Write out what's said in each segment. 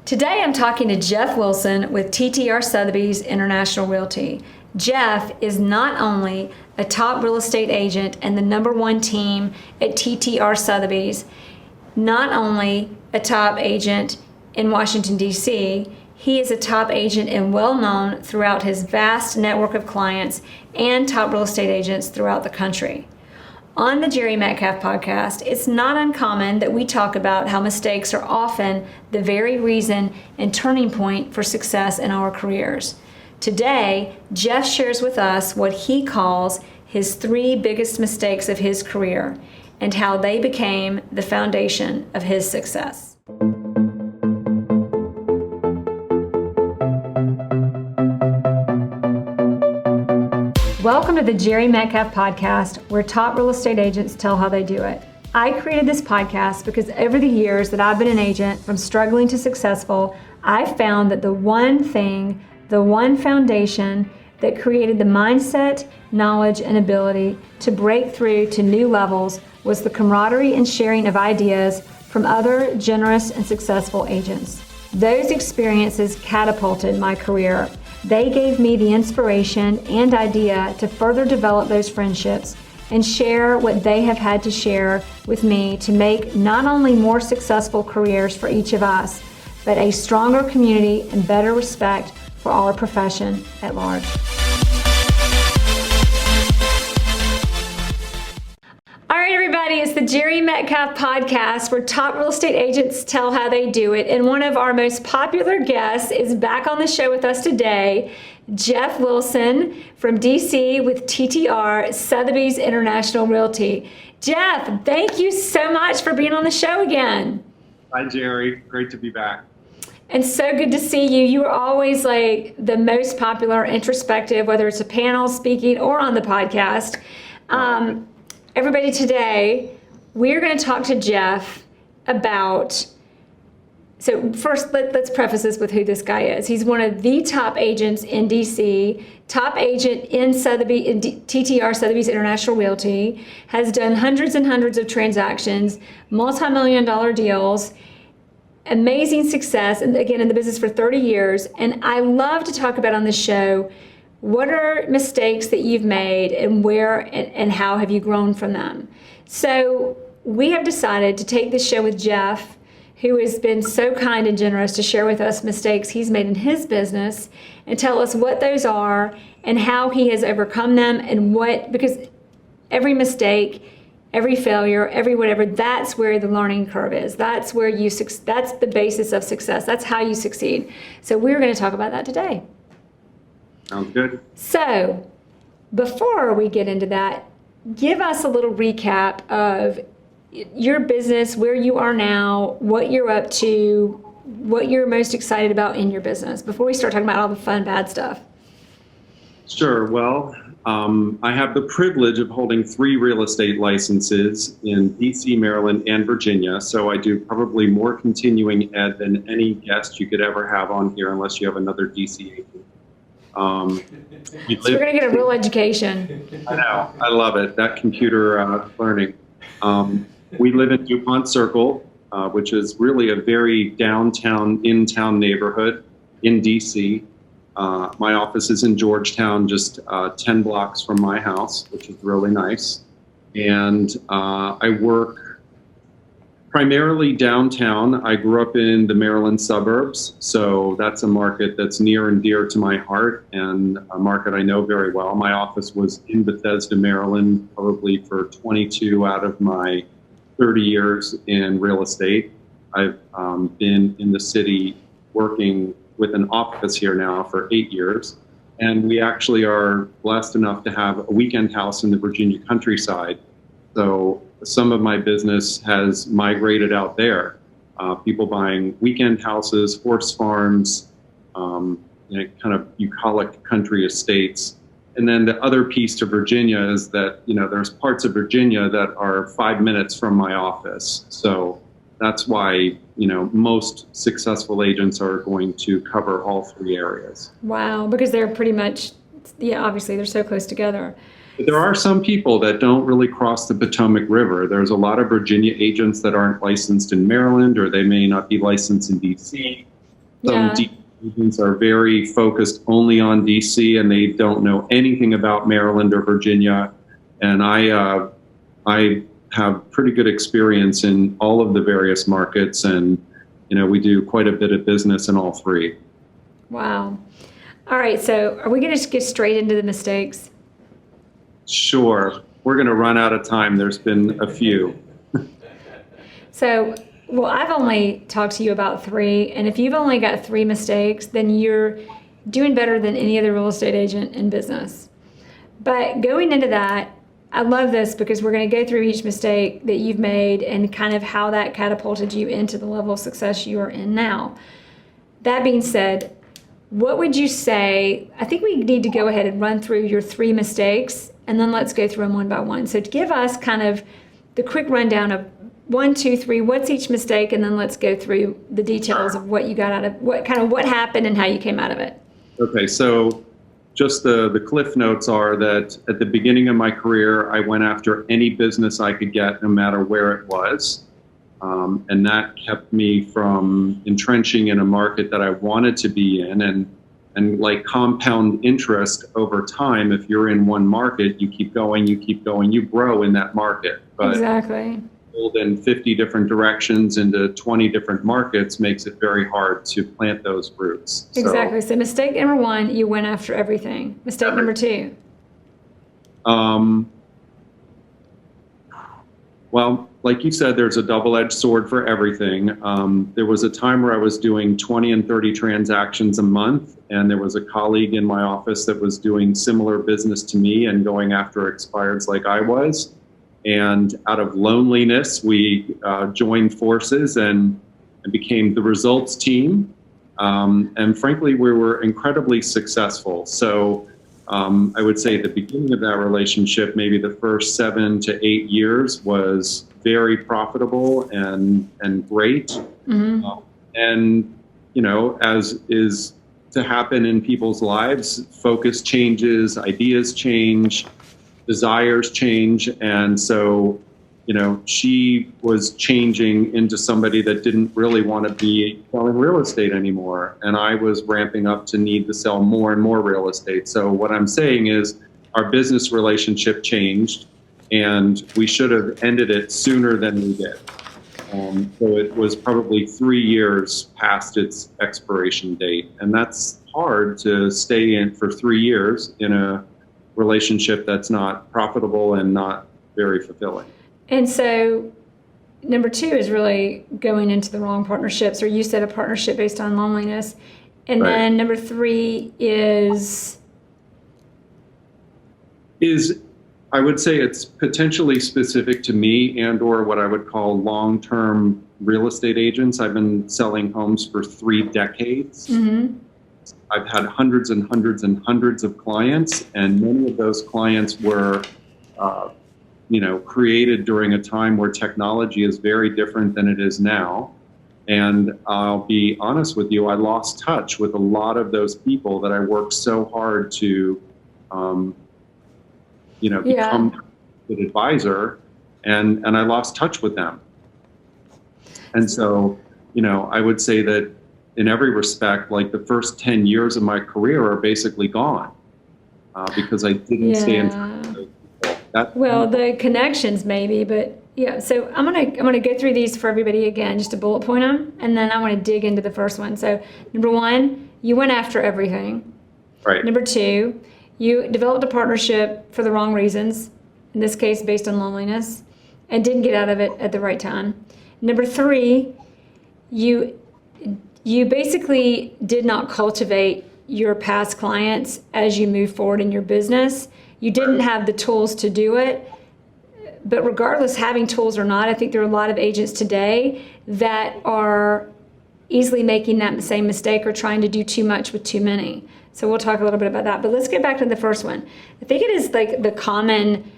Today I'm talking to Jeff Wilson with TTR Sotheby's International Realty. Jeff is not only a top real estate agent and the #1 team at TTR Sotheby's, not only a top agent in Washington, D.C., he is a top agent and well-known throughout his vast network of clients and top real estate agents throughout the country. On the Jere Metcalf Podcast, it's not uncommon that we talk about how mistakes are often the very reason and turning point for success in our careers. Today, Jeff shares with us what he calls his 3 biggest mistakes of his career and how they became the foundation of his success. Welcome to the Jere Metcalf Podcast, where top real estate agents tell how they do it. I created this podcast because over the years that I've been an agent, from struggling to successful, I've found that the one foundation that created the mindset, knowledge, and ability to break through to new levels was the camaraderie and sharing of ideas from other generous and successful agents. Those experiences catapulted my career. They gave me the inspiration and idea to further develop those friendships and share what they have had to share with me to make not only more successful careers for each of us, but a stronger community and better respect for our profession at large. All right, everybody, it's the Jere Metcalf Podcast, where top real estate agents tell how they do it. And one of our most popular guests is back on the show with us today, Jeff Wilson from DC with TTR Sotheby's International Realty. Jeff, thank you so much for being on the show again. Hi, Jere. Great to be back. And so good to see you. You are always like the most popular, introspective, whether it's a panel speaking or on the podcast. Everybody, today we're going to talk to Jeff about, so first let's preface this with who this guy is. He's one of the top agents in DC, top agent in TTR Sotheby's International Realty, has done hundreds and hundreds of transactions, multi-million-dollar deals, amazing success, and again in the business for 30 years. And I love to talk about on this show, what are mistakes that you've made and where and how have you grown from them? So we have decided to take this show with Jeff, who has been so kind and generous to share with us mistakes he's made in his business and tell us what those are and how he has overcome them and because every mistake, every failure, every whatever, that's where the learning curve is. That's where that's the basis of success. That's how you succeed. So we're going to talk about that today. Sounds good. So before we get into that, give us a little recap of your business, where you are now, what you're up to, what you're most excited about in your business, before we start talking about all the fun, bad stuff. Sure. Well, I have the privilege of holding 3 real estate licenses in DC, Maryland, and Virginia. So I do probably more continuing ed than any guest you could ever have on here, unless you have another DC agent. So we're going to get a real education. I know. I love it. That computer learning. We live in DuPont Circle, which is really a very downtown, in-town neighborhood in DC. My office is in Georgetown, just 10 blocks from my house, which is really nice. And I work primarily downtown. I grew up in the Maryland suburbs, so that's a market that's near and dear to my heart and a market I know very well. My office was in Bethesda, Maryland, probably for 22 out of my 30 years in real estate. I've been in the city working with an office here now for 8 years. And we actually are blessed enough to have a weekend house in the Virginia countryside. So some of my business has migrated out there. People buying weekend houses, horse farms, kind of bucolic country estates. And then the other piece to Virginia is that, there's parts of Virginia that are 5 minutes from my office. So that's why, most successful agents are going to cover all 3 areas. Wow, because they're pretty much, obviously they're so close together. There are some people that don't really cross the Potomac River. There's a lot of Virginia agents that aren't licensed in Maryland, or they may not be licensed in DC. Yeah. Some agents are very focused only on DC and they don't know anything about Maryland or Virginia. And I have pretty good experience in all of the various markets, and we do quite a bit of business in all three. Wow. All right, so are we going to just get straight into the mistakes? Sure. We're going to run out of time. There's been a few. So, well, I've only talked to you about 3, and if you've only got 3 mistakes, then you're doing better than any other real estate agent in business. But going into that, I love this because we're going to go through each mistake that you've made and kind of how that catapulted you into the level of success you are in now. That being said, what would you say? I think we need to go ahead and run through your 3 mistakes, and then let's go through them one by one. So to give us kind of the quick rundown of 1, 2, 3, what's each mistake, and then let's go through the details of what you got out of what happened and how you came out of it. Okay, so just the cliff notes are that at the beginning of my career, I went after any business I could get, no matter where it was. And that kept me from entrenching in a market that I wanted to be in. And like compound interest over time, if you're in one market, you keep going, you grow in that market. But exactly. In 50 different directions into 20 different markets makes it very hard to plant those roots. Exactly. So mistake number 1, you went after everything. Mistake number 2. Well, like you said, there's a double-edged sword for everything. There was a time where I was doing 20 and 30 transactions a month, and there was a colleague in my office that was doing similar business to me and going after expireds like I was. And out of loneliness, we joined forces and became the results team. And frankly, we were incredibly successful. So I would say the beginning of that relationship, maybe the first 7 to 8 years, was very profitable and great. Mm-hmm. And, as is to happen in people's lives, focus changes, ideas change, desires change. And so, she was changing into somebody that didn't really want to be selling real estate anymore. And I was ramping up to need to sell more and more real estate. So what I'm saying is our business relationship changed, and we should have ended it sooner than we did. So it was probably 3 years past its expiration date. And that's hard to stay in for 3 years in a relationship that's not profitable and not very fulfilling. And so number 2 is really going into the wrong partnerships, or you said a partnership based on loneliness. And Right. Then number 3 is I would say it's potentially specific to me and or what I would call long-term real estate agents. I've been selling homes for 3 decades. Mm-hmm. I've had hundreds and hundreds and hundreds of clients, and many of those clients were created during a time where technology is very different than it is now. And I'll be honest with you, I lost touch with a lot of those people that I worked so hard to, become an advisor, and I lost touch with them. And so, I would say that in every respect, like the first 10 years of my career are basically gone because I didn't stay in touch with those people. The connections maybe, but yeah. So I'm gonna go through these for everybody again, just to bullet point them, and then I want to dig into the first one. So number 1, you went after everything. Right. Number 2, you developed a partnership for the wrong reasons, in this case based on loneliness, and didn't get out of it at the right time. Number 3, you basically did not cultivate your past clients as you move forward in your business. You didn't have the tools to do it. But regardless, having tools or not, I think there are a lot of agents today that are easily making that same mistake or trying to do too much with too many. So we'll talk a little bit about that. But let's get back to the first one. I think it is like the common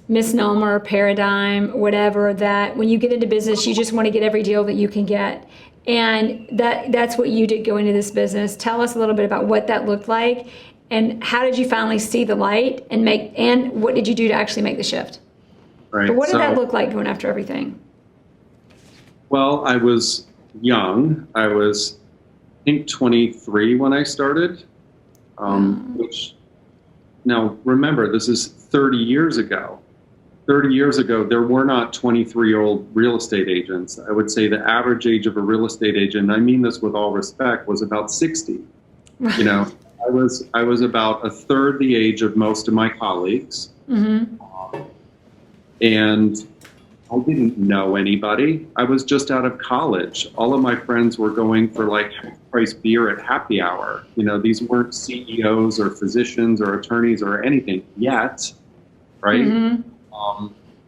misnomer, paradigm, whatever, that when you get into business, you just want to get every deal that you can get. And that's what you did going into this business. Tell us a little bit about what that looked like, and how did you finally see the light and what did you do to actually make the shift? Right. But what did that look like going after everything? Well, I was young. I was, I think, 23 when I started, which, now remember, this is 30 years ago. 30 years ago, there were not 23-year-old real estate agents. I would say the average age of a real estate agent, and I mean this with all respect, was about 60. You know, I was about a third the age of most of my colleagues. And I didn't know anybody. I was just out of college. All of my friends were going for like half-price beer at happy hour. You know, these weren't CEOs or physicians or attorneys or anything yet, right?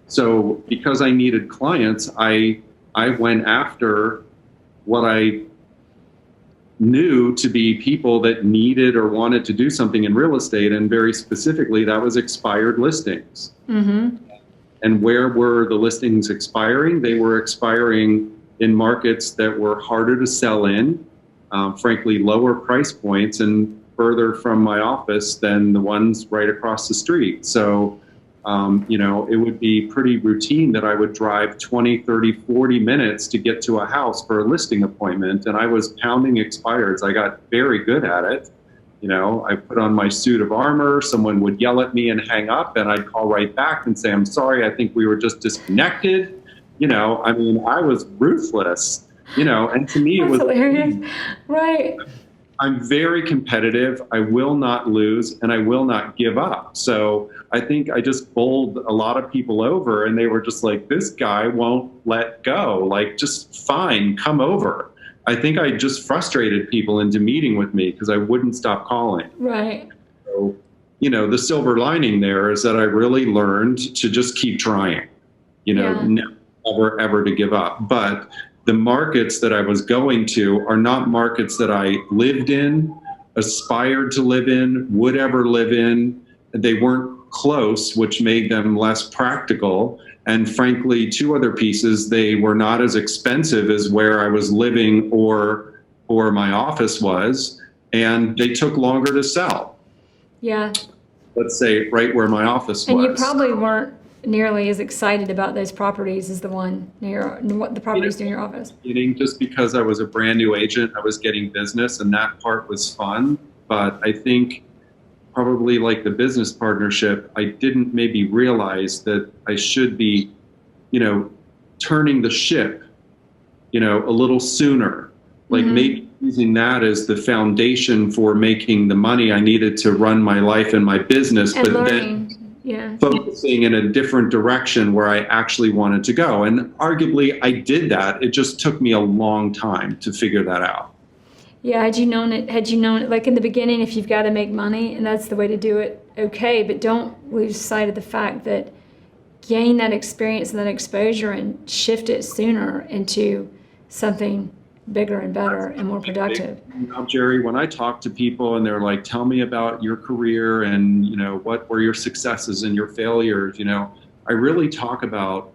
So because I needed clients, I went after what I knew to be people that needed or wanted to do something in real estate, and very specifically, that was expired listings. And where were the listings expiring? They were expiring in markets that were harder to sell in, frankly, lower price points, and further from my office than the ones right across the street. So, you know, it would be pretty routine that I would drive 20, 30, 40 minutes to get to a house for a listing appointment. And I was pounding expireds. I got very good at it. You know, I put on my suit of armor, someone would yell at me and hang up, and I'd call right back and say, I'm sorry, I think we were just disconnected. You know, I mean, I was ruthless, you know, and to me, it was hilarious. Right. I'm very competitive. I will not lose, and I will not give up. So I think I just bowled a lot of people over, and they were just like, this guy won't let go. Like, just fine, come over. I think I just frustrated people into meeting with me because I wouldn't stop calling. Right. So, you know, the silver lining there is that I really learned to just keep trying, you know, never, ever to give up. But the markets that I was going to are not markets that I lived in, aspired to live in, would ever live in. They weren't close, which made them less practical. And frankly, two other pieces, they were not as expensive as where I was living or my office was, and they took longer to sell. Yeah. Let's say right where my office was. And you probably weren't nearly as excited about those properties as the one near the properties near your office. Just because I was a brand new agent, I was getting business, and that part was fun. But I think probably like the business partnership, I didn't maybe realize that I should be, you know, turning the ship, you know, a little sooner. Like maybe using that as the foundation for making the money I needed to run my life and my business, and but learning. then focusing in a different direction where I actually wanted to go. And arguably I did that. It just took me a long time to figure that out. Yeah, had you known it, like in the beginning, if you've got to make money and that's the way to do it, okay, but don't lose sight of the fact that gain that experience and that exposure and shift it sooner into something bigger and better and more productive. Now, Jere, when I talk to people and they're like, tell me about your career and, you know, what were your successes and your failures, you know, I really talk about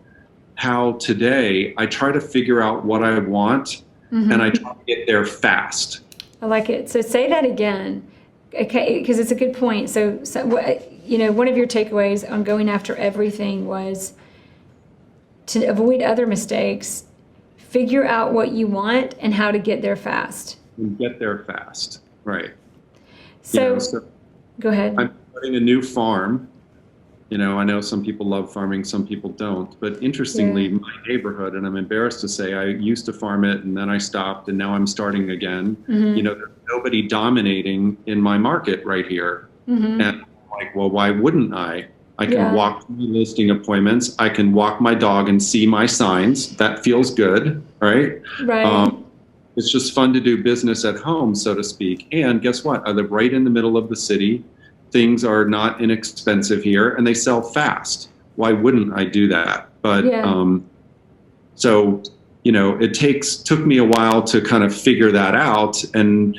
how today I try to figure out what I want and I try to get there fast. I like it. So say that again, okay, because it's a good point. So, you know, one of your takeaways on going after everything was to avoid other mistakes, figure out what you want and how to get there fast. And get there fast, right. So, you know, go ahead. I'm starting a new farm. You know, I know some people love farming, some people don't. But interestingly, my neighborhood, and I'm embarrassed to say, I used to farm it and then I stopped and now I'm starting again. You know, there's nobody dominating in my market right here. And I'm like, well, why wouldn't I? I can walk to my listing appointments. I can walk my dog and see my signs. That feels good, right? Right. It's just fun to do business at home, so to speak. And guess what? I live right in the middle of the city. Things are not inexpensive here and they sell fast. Why wouldn't I do that? But so, you know, it took me a while to kind of figure that out. And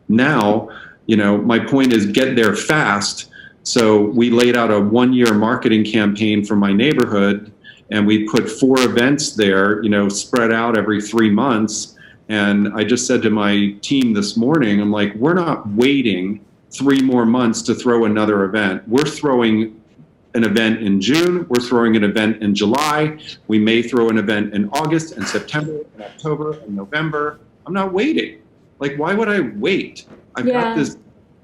now, you know, my point is get there fast. So we laid out a 1-year marketing campaign for my neighborhood and we put 4 events there, you know, spread out every 3 months. And I just said to my team this morning, I'm like, we're not waiting 3 more months to throw another event. We're throwing an event in June. We're throwing an event in July. We may throw an event in August and September and October and November. I'm not waiting. Like, why would I wait? I've got this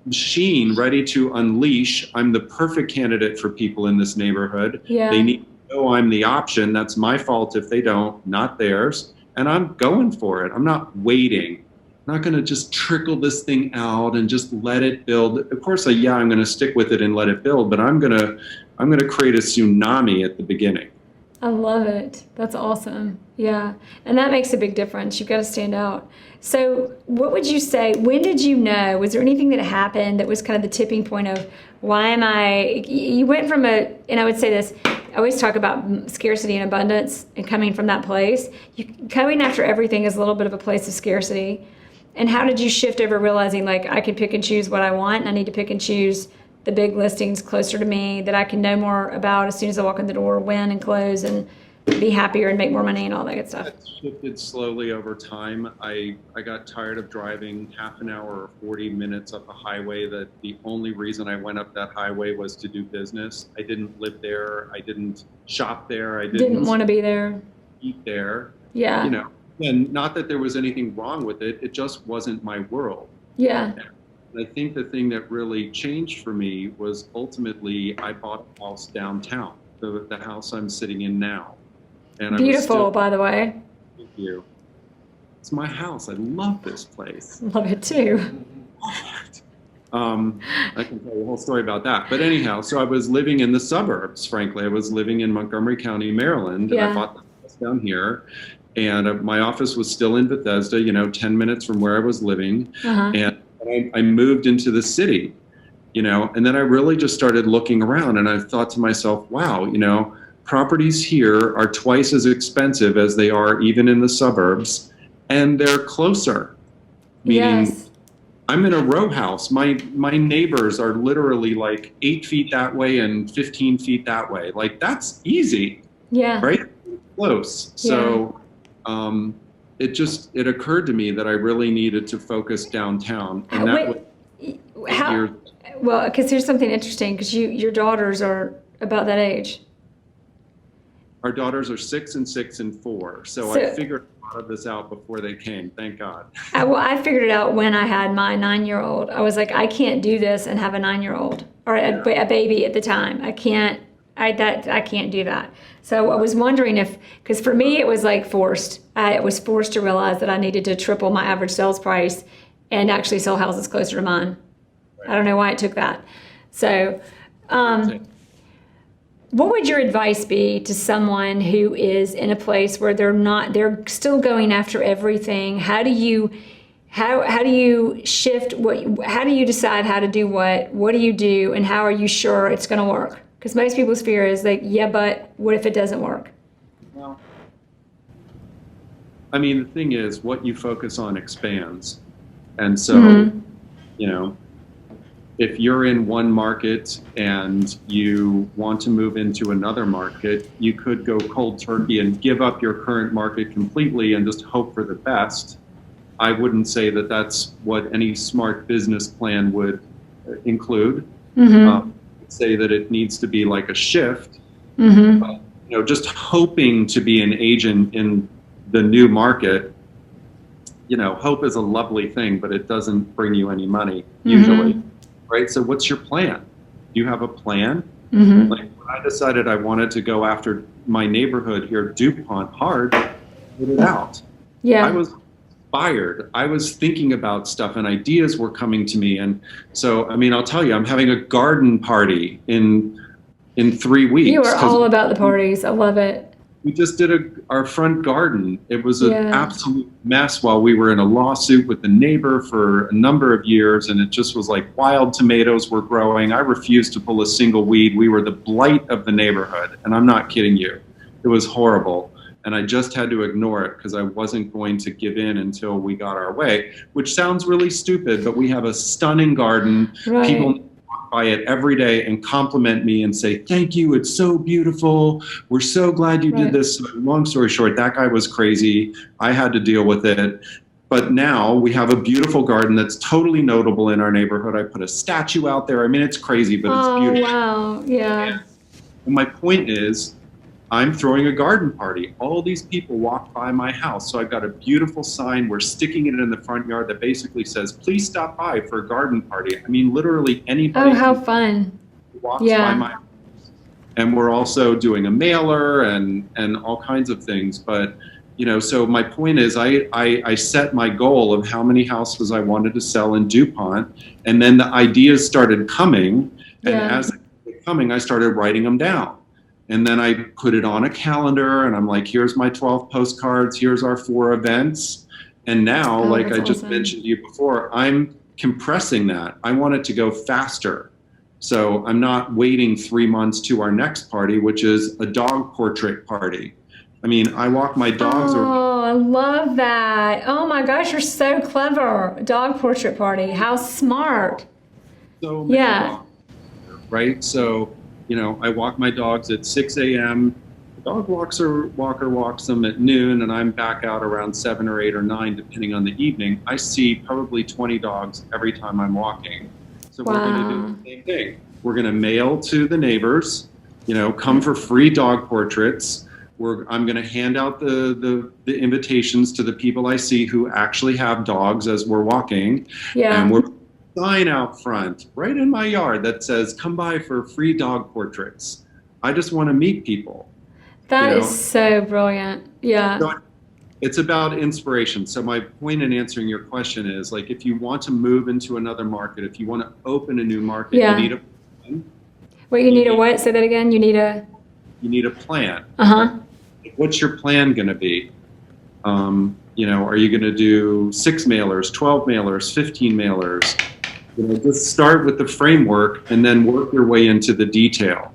machine ready to unleash. I'm the perfect candidate for people in this neighborhood. They need to know I'm the option. That's my fault if they don't, not theirs. And I'm going for it. I'm not waiting. I'm not going to just trickle this thing out and just let it build. Of course, I'm going to stick with it and let it build, but I'm going to create a tsunami at the beginning. I love it. That's awesome. Yeah. And that makes a big difference. You've got to stand out. So what would you say, when did you know, was there anything that happened that was kind of the tipping point of you went from and I would say this, I always talk about scarcity and abundance and coming from that place. Coming after everything is a little bit of a place of scarcity. And how did you shift over realizing like I can pick and choose what I want and I need to pick and choose the big listings closer to me that I can know more about as soon as I walk in the door, win and close and be happier and make more money and all that good stuff? It shifted slowly over time. I got tired of driving half an hour or 40 minutes up a highway that the only reason I went up that highway was to do business. I didn't live there. I didn't shop there. I didn't want to be there. Eat there. Yeah. You know, and not that there was anything wrong with it. It just wasn't my world. Yeah. I think the thing that really changed for me was ultimately I bought a house downtown, the house I'm sitting in now. And beautiful, by the way. Thank you. It's my house. I love this place. Love it too. I can tell you a whole story about that. But anyhow, so I was living in the suburbs, frankly. I was living in Montgomery County, Maryland, and I bought the house down here. And my office was still in Bethesda, 10 minutes from where I was living. And I moved into the city, and then I really just started looking around and I thought to myself, wow, properties here are twice as expensive as they are even in the suburbs, and they're closer. Meaning I'm in a row house. My neighbors are literally like 8 feet that way and 15 feet that way. Like, that's easy. Yeah. Right? Close. So it occurred to me that I really needed to focus downtown. And well, because here's something interesting, because your daughters are about that age. Our daughters are 6 and 6 and 4. So I figured a lot of this out before they came, thank God. I figured it out when I had my 9-year-old. I was like, I can't do this and have a 9-year-old or a baby at the time. I can't do that. So I was wondering because for me it was like forced. I was forced to realize that I needed to triple my average sales price and actually sell houses closer to mine. Right. I don't know why it took that. So what would your advice be to someone who is in a place where they're still going after everything? How do you shift how do you decide how to do what do you do, and how are you sure it's going to work? Because most people's fear is like, but what if it doesn't work? Well, I mean, the thing is, what you focus on expands. And so, if you're in one market and you want to move into another market, you could go cold turkey and give up your current market completely and just hope for the best. I wouldn't say that that's what any smart business plan would include. Say that it needs to be like a shift, but, just hoping to be an agent in the new market, hope is a lovely thing, but it doesn't bring you any money usually, right? So what's your plan? Do you have a plan? Like, when I decided I wanted to go after my neighborhood here, DuPont, hard, put it out. Yeah. I was inspired. I was thinking about stuff and ideas were coming to me. And so, I'll tell you, I'm having a garden party in 3 weeks. You are all about the parties. I love it. We just did our front garden. It was an absolute mess while we were in a lawsuit with the neighbor for a number of years. And it just was like wild tomatoes were growing. I refused to pull a single weed. We were the blight of the neighborhood. And I'm not kidding you. It was horrible. And I just had to ignore it because I wasn't going to give in until we got our way, which sounds really stupid, but we have a stunning garden. Right. People walk by it every day and compliment me and say, thank you, it's so beautiful. We're so glad you did this. Long story short, that guy was crazy. I had to deal with it. But now we have a beautiful garden that's totally notable in our neighborhood. I put a statue out there. It's crazy, but it's beautiful. Oh, wow. Yeah. my point is, I'm throwing a garden party. All these people walk by my house. So I've got a beautiful sign. We're sticking it in the front yard that basically says, please stop by for a garden party. I mean, literally anybody Oh, how fun. walks by my house. And we're also doing a mailer and all kinds of things. But, so my point is I set my goal of how many houses I wanted to sell in DuPont. And then the ideas started coming. And as they were coming, I started writing them down. And then I put it on a calendar and I'm like, here's my 12 postcards. Here's our 4 events. And now, like I just mentioned to you before, I'm compressing that. I want it to go faster. So I'm not waiting 3 months to our next party, which is a dog portrait party. I mean, I walk my dogs. Oh, I love that. Oh my gosh, you're so clever. Dog portrait party. How smart. So many dogs, right? So, I walk my dogs at 6 a.m. The dog walker walks them at noon, and I'm back out around 7 or 8 or 9, depending on the evening. I see probably 20 dogs every time I'm walking. So we're going to do the same thing. We're going to mail to the neighbors, come for free dog portraits. I'm going to hand out the invitations to the people I see who actually have dogs as we're walking. Yeah. And we're sign out front, right in my yard, that says, come by for free dog portraits. I just want to meet people. That is so brilliant. Yeah. So it's about inspiration. So my point in answering your question is, like, if you want to move into another market, if you want to open a new market, you need a plan. Wait, you need a what? Say that again. You need a plan. Uh-huh. What's your plan going to be? Are you going to do 6 mailers, 12 mailers, 15 mailers? Just start with the framework and then work your way into the detail.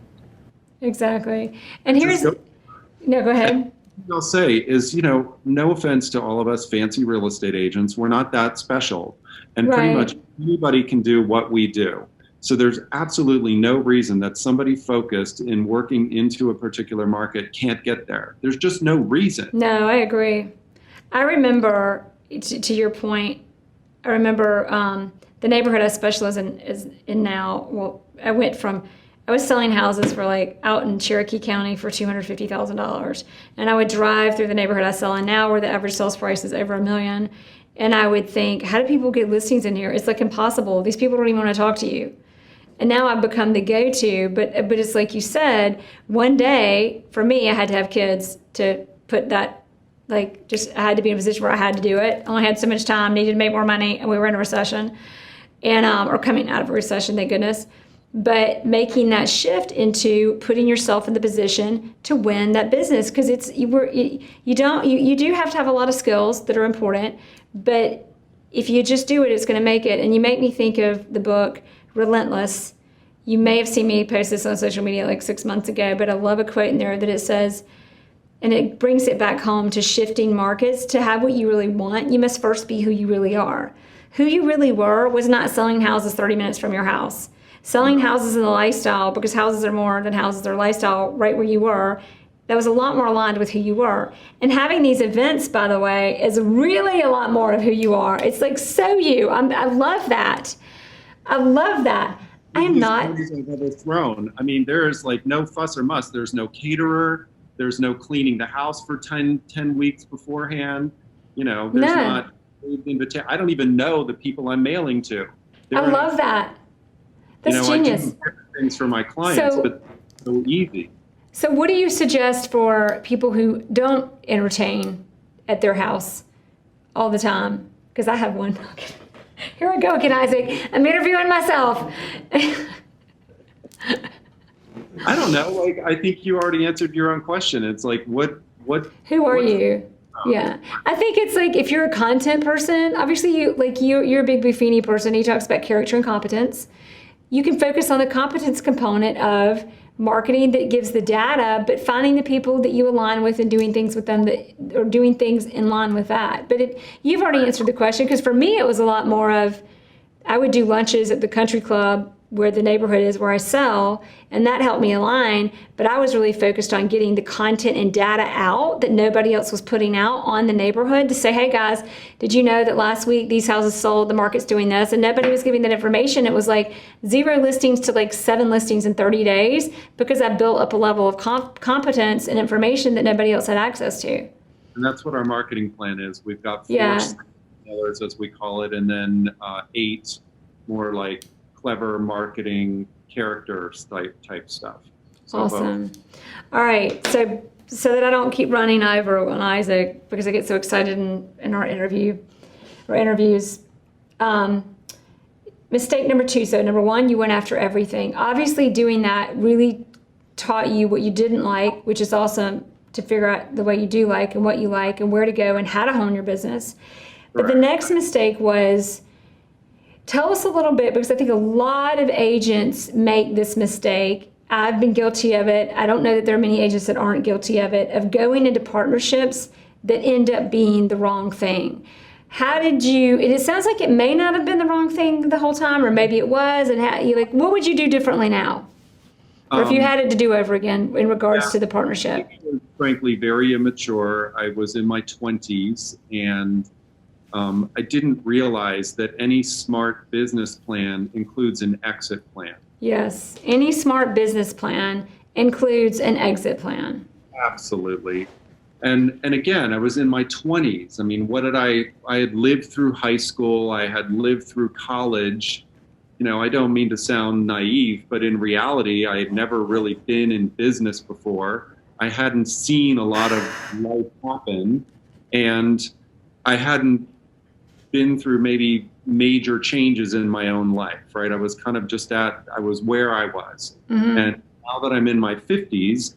Exactly. And go ahead. I'll say is, no offense to all of us fancy real estate agents, we're not that special. And pretty much anybody can do what we do. So there's absolutely no reason that somebody focused in working into a particular market can't get there. There's just no reason. No, I agree. I remember, to your point, I remember the neighborhood I specialize in now. Well, I was selling houses for out in Cherokee County for $250,000. And I would drive through the neighborhood I sell in now where the average sales price is over $1 million. And I would think, how do people get listings in here? It's impossible. These people don't even want to talk to you. And now I've become the go-to, but it's like you said, one day, for me, I had to have kids to put that, I had to be in a position where I had to do it. I only had so much time, needed to make more money, and we were in a recession, and or coming out of a recession, thank goodness. But making that shift into putting yourself in the position to win that business, because you do have to have a lot of skills that are important, but if you just do it, it's going to make it. And you make me think of the book Relentless. You may have seen me post this on social media 6 months ago, but I love a quote in there that it says, and it brings it back home to shifting markets. To have what you really want, you must first be who you really are. Who you really were was not selling houses 30 minutes from your house. Selling houses in the lifestyle, because houses are more than houses, they're lifestyle, right where you were. That was a lot more aligned with who you were. And having these events, by the way, is really a lot more of who you are. It's so you. I love that. I love that. I am not. I've ever thrown. I mean, there is no fuss or muss. There's no caterer. There's no cleaning the house for 10 weeks beforehand. There's not invitation. I don't even know the people I'm mailing to. I love that. That's genius. I do things for my clients, but it's so easy. So what do you suggest for people who don't entertain at their house all the time? Because I have one. Here I go again, Isaac. I'm interviewing myself. I don't know. I think you already answered your own question. It's what? Who are you? Yeah, I think it's if you're a content person, obviously you're a big Buffini person. He talks about character and competence. You can focus on the competence component of marketing that gives the data, but finding the people that you align with and doing things with them that are doing things in line with that. But you've already answered the question, because for me it was a lot more of, I would do lunches at the country club where the neighborhood is where I sell, and that helped me align. But I was really focused on getting the content and data out that nobody else was putting out on the neighborhood to say, hey guys, did you know that last week these houses sold, the market's doing this? And nobody was giving that information. It was like 0 listings to like 7 listings in 30 days because I built up a level of competence and information that nobody else had access to. And that's what our marketing plan is. We've got 4 sellers, as we call it, and then 8 more like clever marketing characters type stuff. So awesome. All right. So that I don't keep running over on Isaac because I get so excited in our interviews. Mistake number 2. So number 1, you went after everything. Obviously doing that really taught you what you didn't like, which is awesome to figure out the way you do like and what you like and where to go and how to hone your business. But the next mistake was, tell us a little bit, because I think a lot of agents make this mistake. I've been guilty of it. I don't know that there are many agents that aren't guilty of it, of going into partnerships that end up being the wrong thing. How did you, it sounds like it may not have been the wrong thing the whole time, or maybe it was, and what would you do differently now? Or if you had it to do over again in regards to the partnership? I was frankly very immature. I was in my 20s, and I didn't realize that any smart business plan includes an exit plan. Yes, any smart business plan includes an exit plan. Absolutely. And again, I was in my 20s. I mean, I had lived through high school, I had lived through college. I don't mean to sound naive, but in reality, I had never really been in business before. I hadn't seen a lot of life happen, and I hadn't been through maybe major changes in my own life, right? I was kind of I was where I was. Mm-hmm. And now that I'm in my 50s,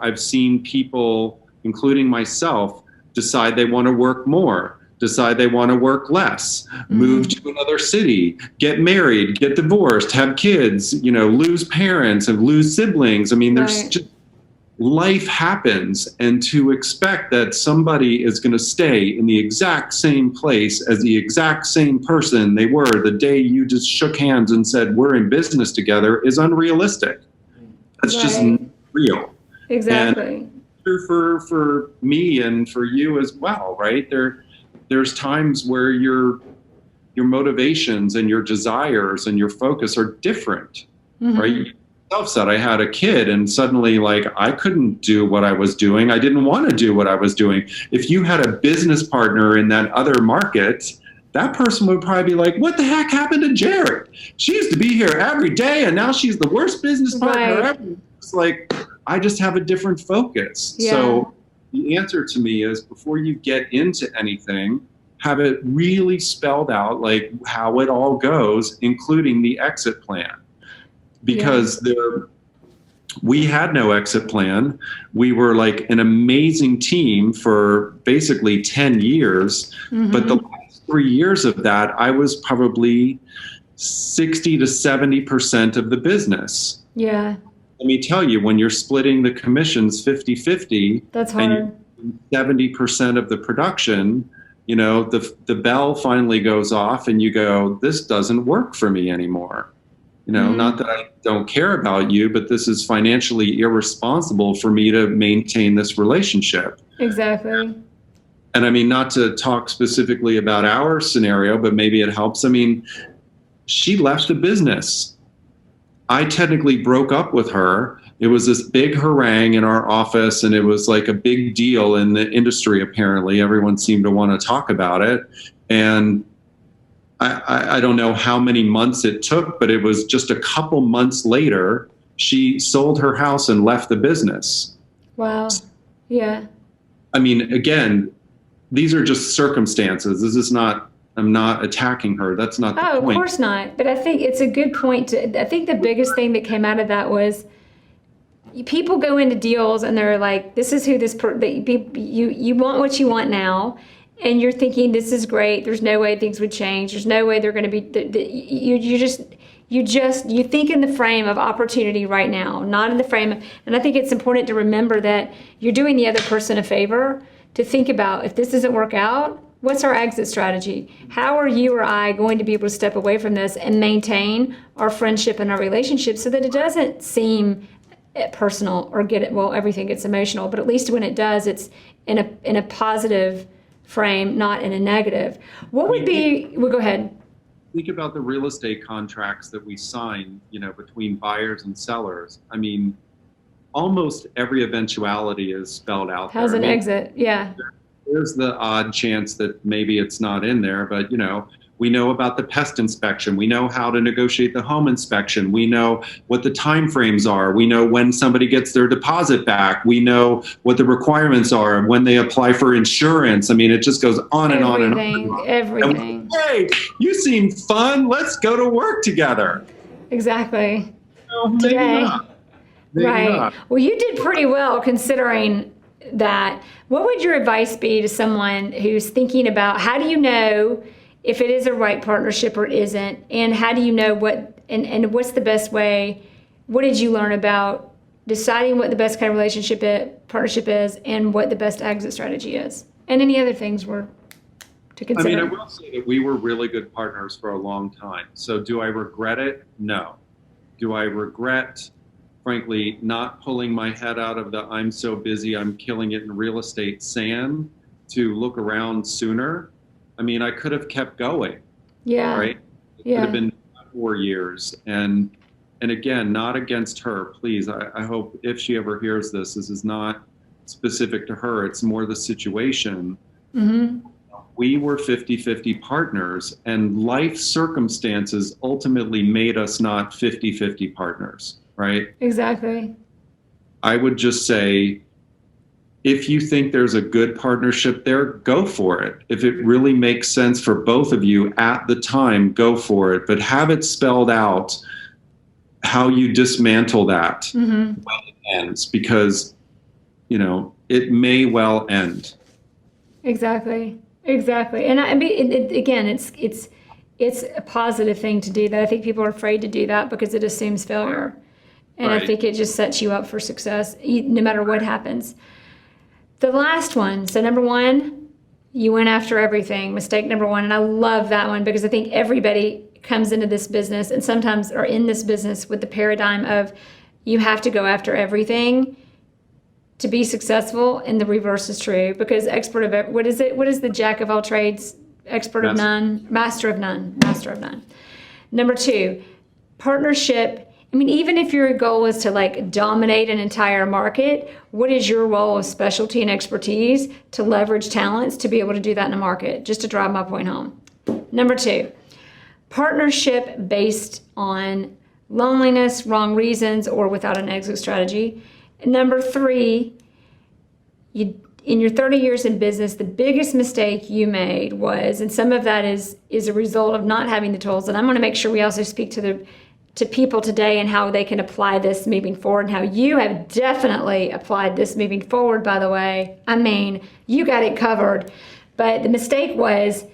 I've seen people, including myself, decide they want to work more, decide they want to work less, move to another city, get married, get divorced, have kids, lose parents and lose siblings. I mean, there's just, life happens, and to expect that somebody is going to stay in the exact same place as the exact same person they were the day you just shook hands and said, we're in business together, is unrealistic. That's just not real. Exactly. And for me and for you as well, right? There's times where your motivations and your desires and your focus are different, right? Said I had a kid and suddenly I couldn't do what I was doing. I didn't want to do what I was doing. If you had a business partner in that other market, that person would probably be like, what the heck happened to Jere? She used to be here every day and now she's the worst business partner ever. It's like, I just have a different focus. Yeah. So the answer to me is, before you get into anything, have it really spelled out, like how it all goes, including the exit plan. Because we had no exit plan. We were like an amazing team for basically 10 years. But the last 3 years of that, I was probably 60 to 70% of the business. Yeah. Let me tell you, when you're splitting the commissions 50-50, that's hard. And 70% of the production, the bell finally goes off and you go, this doesn't work for me anymore. Not that I don't care about you, but this is financially irresponsible for me to maintain this relationship. Exactly. And I mean, not to talk specifically about our scenario, but maybe it helps. I mean, she left the business. I technically broke up with her. It was this big harangue in our office, and it was like a big deal in the industry, apparently. Everyone seemed to want to talk about it. And I don't know how many months it took, but it was just a couple months later, she sold her house and left the business. Wow. Yeah. I mean, again, these are just circumstances. This is not, I'm not attacking her. That's not the point. Of course not. But I think it's a good point. I think the biggest thing that came out of that was, people go into deals and they're like, this is who you want what you want now. And you're thinking, this is great. There's no way things would change. There's no way they're going to be. You think in the frame of opportunity right now, not in the frame of. And I think it's important to remember that you're doing the other person a favor to think about, if this doesn't work out, What's our exit strategy? How are you or I going to be able to step away from this and maintain our friendship and our relationship so that it doesn't seem personal or everything gets emotional, but at least when it does, it's in a positive frame, not in a negative. What would be, well, go ahead. Think about the real estate contracts that we sign, between buyers and sellers. I mean, almost every eventuality is spelled out there. How's an exit? Yeah. There's the odd chance that maybe it's not in there, but we know about the pest inspection. We know how to negotiate the home inspection. We know what the timeframes are. We know when somebody gets their deposit back. We know what the requirements are when they apply for insurance. I mean, it just goes on and on and on. Everything. Hey, you seem fun. Let's go to work together. Exactly. Maybe not. Maybe not. Well, you did pretty well considering that. What would your advice be to someone who's thinking about how do you know if it is a right partnership or isn't, and how do you know and what's the best way? What did you learn about deciding what the best kind of partnership is, and what the best exit strategy is, and any other things were to consider? I mean, I will say that we were really good partners for a long time. So do I regret it? No. Do I regret, frankly, not pulling my head out of the I'm so busy, I'm killing it in real estate sand to look around sooner? I mean, I could have kept going. Yeah. Right? It could have been 4 years. And again, not against her, please. I hope if she ever hears this is not specific to her. It's more the situation. Mm-hmm. We were 50-50 partners, and life circumstances ultimately made us not 50-50 partners, right? Exactly. I would just say, if you think there's a good partnership there, go for it. If it really makes sense for both of you at the time, go for it. But have it spelled out how you dismantle that when it ends, because, it may well end. Exactly. And I mean, again, it's a positive thing to do that. I think people are afraid to do that because it assumes failure. And right. I think it just sets you up for success no matter what happens. The last one. So number one, you went after everything. Mistake number one. And I love that one because I think everybody comes into this business and sometimes are in this business with the paradigm of you have to go after everything to be successful, and the reverse is true because what is the jack of all trades, expert of none, master of none. Number two, partnership. I mean, even if your goal is to dominate an entire market, what is your role of specialty and expertise to leverage talents to be able to do that in a market? Just to drive my point home. Number two, partnership based on loneliness, wrong reasons, or without an exit strategy. And number three, in your 30 years in business, the biggest mistake you made was, and some of that is a result of not having the tools. And I'm going to make sure we also speak to people today and how they can apply this moving forward, and how you have definitely applied this moving forward, by the way. I mean, you got it covered. But the mistake was,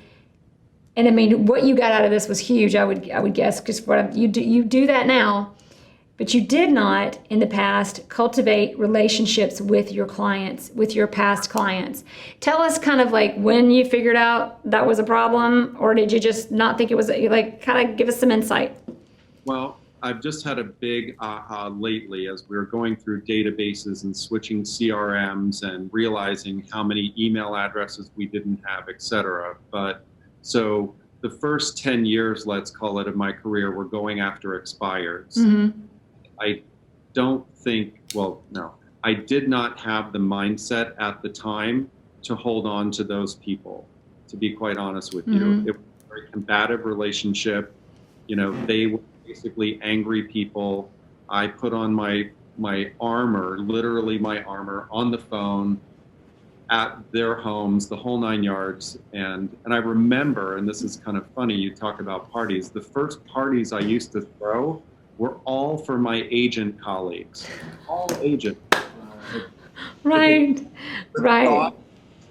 and I mean, what you got out of this was huge, I would guess, because you do that now, but you did not in the past cultivate relationships with your clients, with your past clients. Tell us kind of when you figured out that was a problem, or did you just not think it was, kind of give us some insight. Well, I've just had a big aha lately as we're going through databases and switching CRMs and realizing how many email addresses we didn't have, et cetera. But so the first 10 years, let's call it, of my career were going after expireds. Mm-hmm. I did not have the mindset at the time to hold on to those people, to be quite honest with you. Mm-hmm. It was a very combative relationship. They were basically angry people. I put on my armor, literally my armor, on the phone at their homes, the whole 9 yards. And I remember, and this is kind of funny, you talk about parties. The first parties I used to throw were all for my agent colleagues, all agents. Right.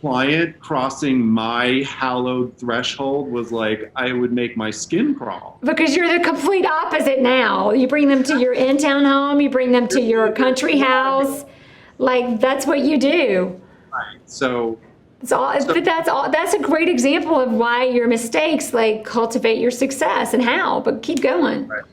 Client crossing my hallowed threshold was I would make my skin crawl. Because you're the complete opposite now. You bring them to your in-town home, you bring them to your country house. That's what you do. Right. So That's a great example of why your mistakes like cultivate your success and how. But keep going. Right.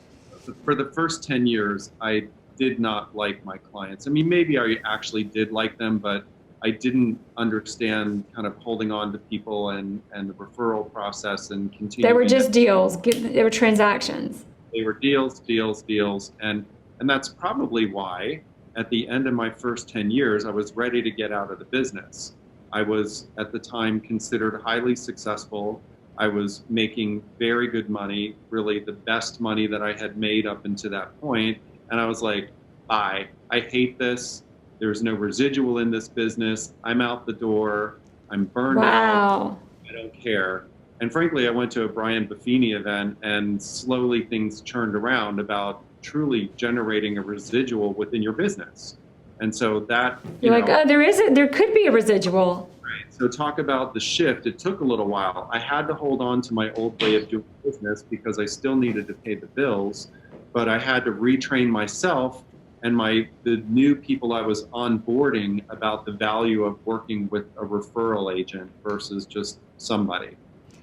For the first 10 years, I did not like my clients. I mean, maybe I actually did like them, but I didn't understand kind of holding on to people and the referral process and continuing. They were just deals. They were transactions. They were deals. And that's probably why at the end of my first 10 years, I was ready to get out of the business. I was at the time considered highly successful. I was making very good money, really the best money that I had made up until that point. And I was like, bye, I hate this. There's no residual in this business. I'm out the door. I'm burned out. I don't care. And frankly, I went to a Brian Buffini event and slowly things turned around about truly generating a residual within your business. And so that, you're like, oh, there could be a residual. Right. So talk about the shift. It took a little while. I had to hold on to my old way of doing business because I still needed to pay the bills, but I had to retrain myself and the new people I was onboarding about the value of working with a referral agent versus just somebody.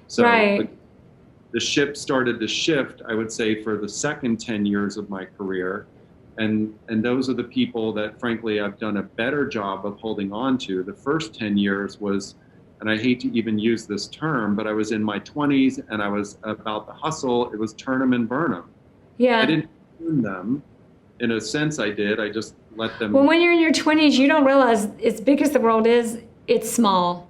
So the ship started to shift, I would say, for the second 10 years of my career. And those are the people that, frankly, I've done a better job of holding on to. The first 10 years was, and I hate to even use this term, but I was in my 20s and I was about the hustle. It was turn them and burn them. Yeah. I didn't turn them. In a sense, I did. I just let them. Well, when you're in your 20s, you don't realize as big as the world is, it's small.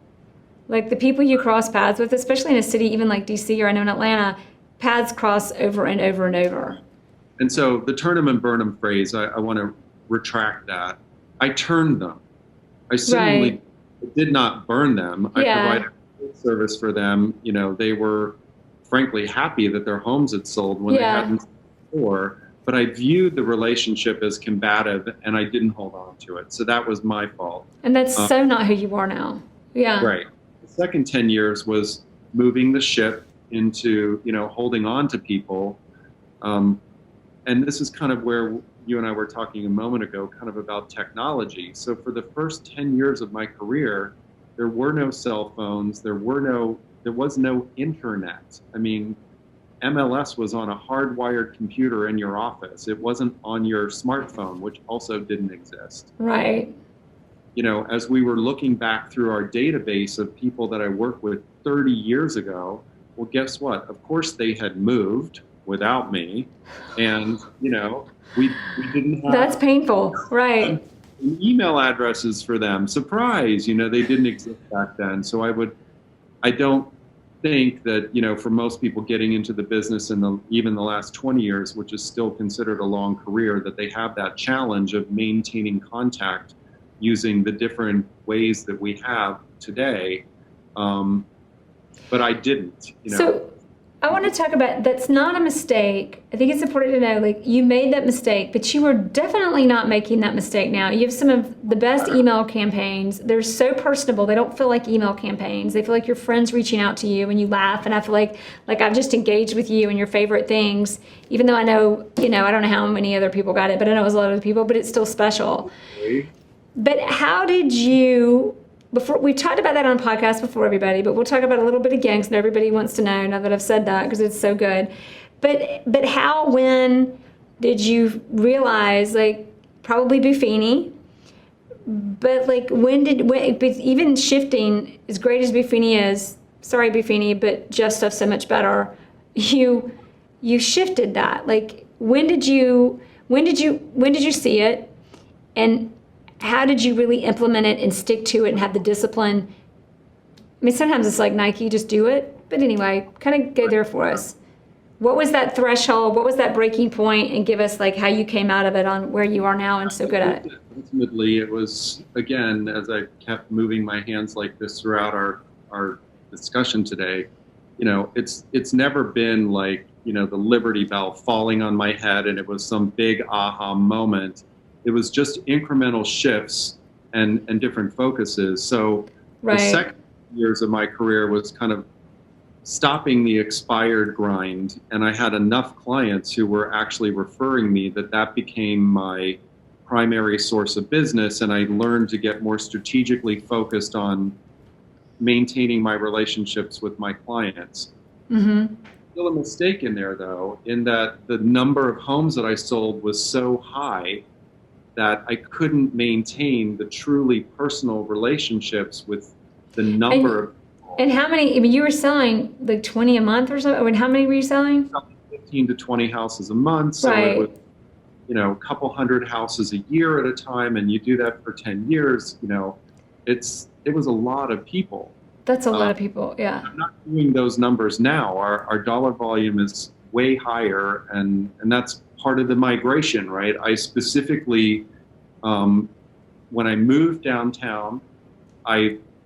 Like the people you cross paths with, especially in a city even like DC or I know in Atlanta, paths cross over and over and over. And so the turn them and burn them phrase, I want to retract that. I turned them. I certainly did not burn them. I provided service for them. You know, they were frankly happy that their homes had sold when they hadn't before. But I viewed the relationship as combative and I didn't hold on to it. So that was my fault. And that's so not who you are now. Yeah. Right. The second 10 years was moving the ship into, holding on to people. And this is kind of where you and I were talking a moment ago, kind of about technology. So for the first 10 years of my career, there were no cell phones. There was no internet. I mean, MLS was on a hardwired computer in your office. It wasn't on your smartphone, which also didn't exist. Right. As we were looking back through our database of people that I worked with 30 years ago, well, guess what? Of course they had moved without me. And, we didn't have... That's painful. Right. Email addresses for them. Surprise, they didn't exist back then. So I don't think that, for most people getting into the business in even the last 20 years, which is still considered a long career, that they have that challenge of maintaining contact using the different ways that we have today. But I didn't, So I want to talk about, that's not a mistake. I think it's important to know, like, you made that mistake, but you are definitely not making that mistake now. You have some of the best email campaigns. They're so personable. They don't feel like email campaigns. They feel like your friends reaching out to you and you laugh. And I feel like I've just engaged with you and your favorite things, even though I know, I don't know how many other people got it, but I know it was a lot of other people, but it's still special. But how did you... Before we talked about that on a podcast before, everybody, but we'll talk about it a little bit again because everybody wants to know now that I've said that because it's so good. But when did you realize, like, probably Buffini, but like but even shifting, as great as Buffini is, sorry Buffini, but Jeff stuff's so much better. You shifted that. Like, when did you see it, and how did you really implement it and stick to it and have the discipline? I mean, sometimes it's like Nike, just do it. But anyway, kind of go there for us. What was that threshold? What was that breaking point? And give us like how you came out of it on where you are now and so good at it. Ultimately, it was, again, as I kept moving my hands like this throughout our discussion today, it's never been like, the Liberty Bell falling on my head and it was some big aha moment. It was just incremental shifts and different focuses. So the second years of my career was kind of stopping the expired grind. And I had enough clients who were actually referring me that became my primary source of business. And I learned to get more strategically focused on maintaining my relationships with my clients. Mm-hmm. Still a mistake in there, though, in that the number of homes that I sold was so high that I couldn't maintain the truly personal relationships with the number of people. And how many, I mean, you were selling like 20 a month or so? And how many were you selling? 15 to 20 houses a month. So Right. it was, a couple hundred houses a year at a time. And you do that for 10 years, it was a lot of people. That's a lot of people, yeah. I'm not doing those numbers now. Our dollar volume is way higher, and that's part of the migration, right? I specifically, when I moved downtown,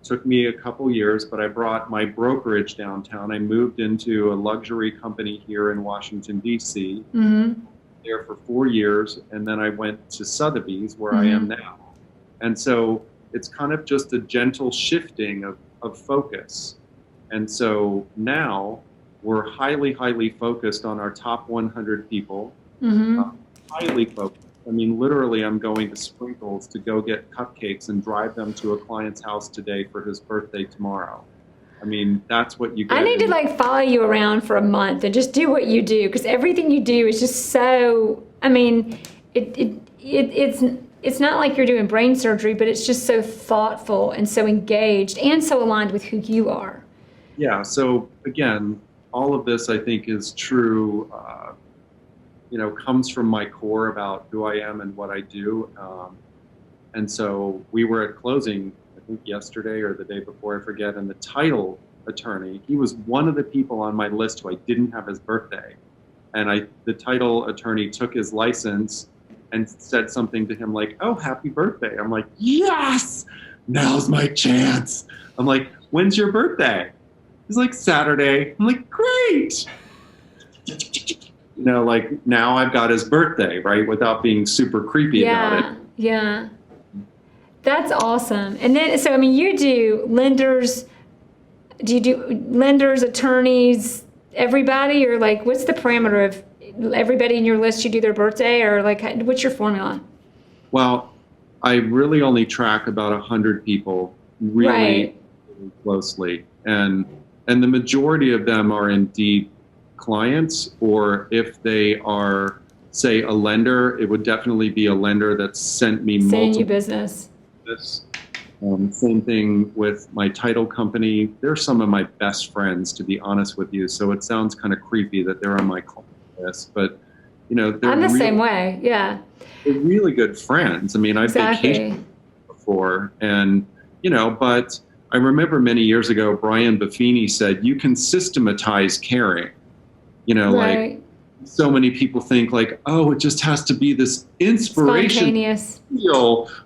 took me a couple years, but I brought my brokerage downtown. I moved into a luxury company here in Washington, D.C., there for 4 years, and then I went to Sotheby's, where I am now. And so it's kind of just a gentle shifting of focus. And so now we're highly, highly focused on our top 100 people, highly focused. I mean, literally, I'm going to Sprinkles to go get cupcakes and drive them to a client's house today for his birthday tomorrow. I mean, that's what you get. I need to like follow you around for a month and just do what you do, because everything you do is just so, I mean, it's not like you're doing brain surgery, but it's just so thoughtful and so engaged and so aligned with who you are. Yeah. So again, all of this I think is true, comes from my core about who I am and what I do. And so we were at closing, I think yesterday or the day before, I forget, and the title attorney, he was one of the people on my list who I didn't have his birthday. And the title attorney took his license and said something to him like, "Oh, happy birthday." I'm like, yes, now's my chance. I'm like, "When's your birthday?" He's like, "Saturday." I'm like, "Great." Like now I've got his birthday, right? Without being super creepy about it. Yeah. That's awesome. And then, so, I mean, you do lenders, attorneys, everybody, or like, what's the parameter of everybody in your list, you do their birthday, or like, what's your formula? Well, I really only track about 100 people really closely. And the majority of them are indeed clients, or if they are, say, a lender, it would definitely be a lender that sent me multiple you business. Same thing with my title company. They're some of my best friends, to be honest with you. So it sounds kind of creepy that they're on my client list, but they're I'm the same way. Yeah. They're really good friends. I mean, I've vacationed before, and but I remember many years ago, Brian Buffini said, "You can systematize caring." Like so many people think like, oh, it just has to be this inspiration, spontaneous,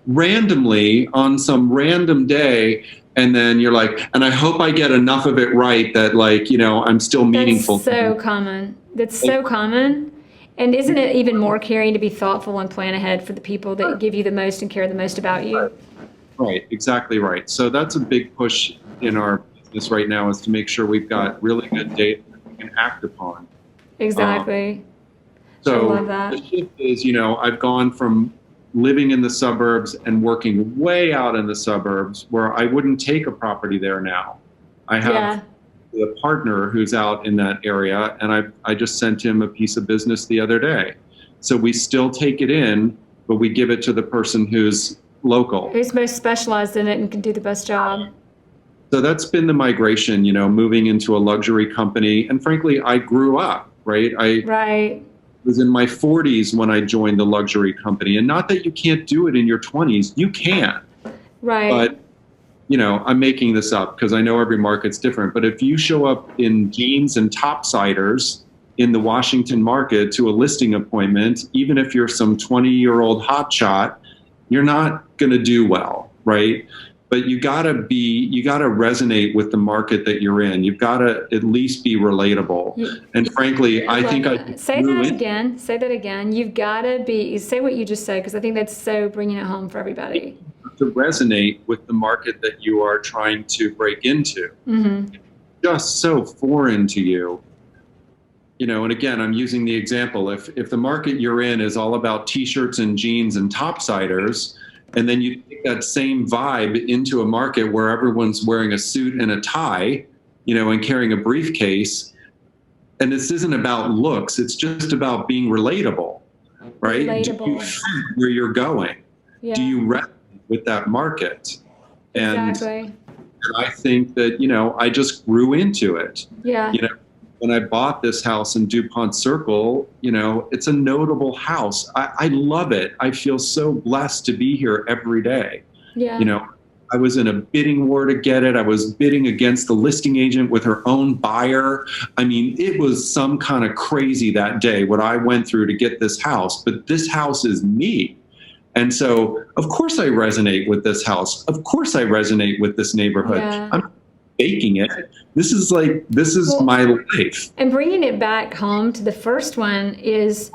randomly on some random day. And then you're like, and I hope I get enough of it right that like, I'm still meaningful. That's so common. That's so common. And isn't it even more caring to be thoughtful and plan ahead for the people that give you the most and care the most about you? Right. Exactly right. So that's a big push in our business right now, is to make sure we've got really good data that we can act upon. Exactly. So I love that. The shift is, I've gone from living in the suburbs and working way out in the suburbs where I wouldn't take a property there now. I have a partner who's out in that area, and I just sent him a piece of business the other day. So we still take it in, but we give it to the person who's local. Who's most specialized in it and can do the best job. So that's been the migration, moving into a luxury company. And frankly, I grew up, right? I was in my 40s when I joined the luxury company. And not that you can't do it in your 20s, you can. Right. But, I'm making this up because I know every market's different. But if you show up in jeans and topsiders in the Washington market to a listing appointment, even if you're some 20-year-old hotshot, you're not going to do well, right? But you gotta resonate with the market that you're in. You've got to at least be relatable. And frankly, I think say that again. You've got to say what you just said, because I think that's so bringing it home for everybody. To resonate with the market that you are trying to break into. It's just so foreign to you. And again, I'm using the example. If the market you're in is all about t-shirts and jeans and topsiders, And then you take that same vibe into a market where everyone's wearing a suit and a tie, and carrying a briefcase. And this isn't about looks. It's just about being relatable, right? Relatable. Do you fit where you're going? Yeah. Do you resonate with that market? Exactly. And I think that, I just grew into it. Yeah. When I bought this house in DuPont Circle, it's a notable house. I love it. I feel so blessed to be here every day. Yeah. I was in a bidding war to get it. I was bidding against the listing agent with her own buyer. I mean, it was some kind of crazy that day what I went through to get this house, but this house is me. And so, of course, I resonate with this house. Of course, I resonate with this neighborhood. Yeah. I'm faking it. This is my life. And bringing it back home to the first one is